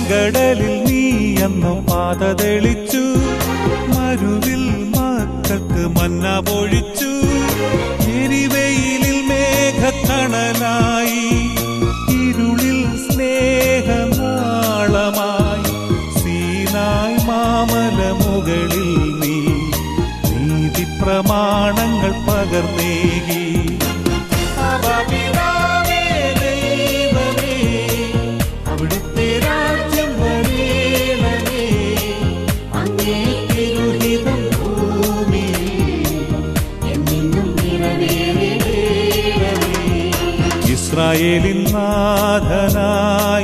ചെങ്കടലിൽ നീ അന്നു പാത തെളിച്ചു, മരുവിൽ മക്കൾക്ക് മന്ന പൊഴിച്ചു. എരിവെയിലിൽ മേഘക്കണലായി, ഇരുളിൽ സ്നേഹനാളമായി. സീനായ് മാമല മുകളിൽ നീ നീതി പ്രമാണങ്ങൾ പകർന്നേകി. അവിടുത്തെ രാജ്യം വരേണമേ, അങ്ങേ തിരുഹിതം ഭൂമിയിൽ എന്നും നിറവേറേണമേ. ഇസ്രായേലിൻ നാഥനായ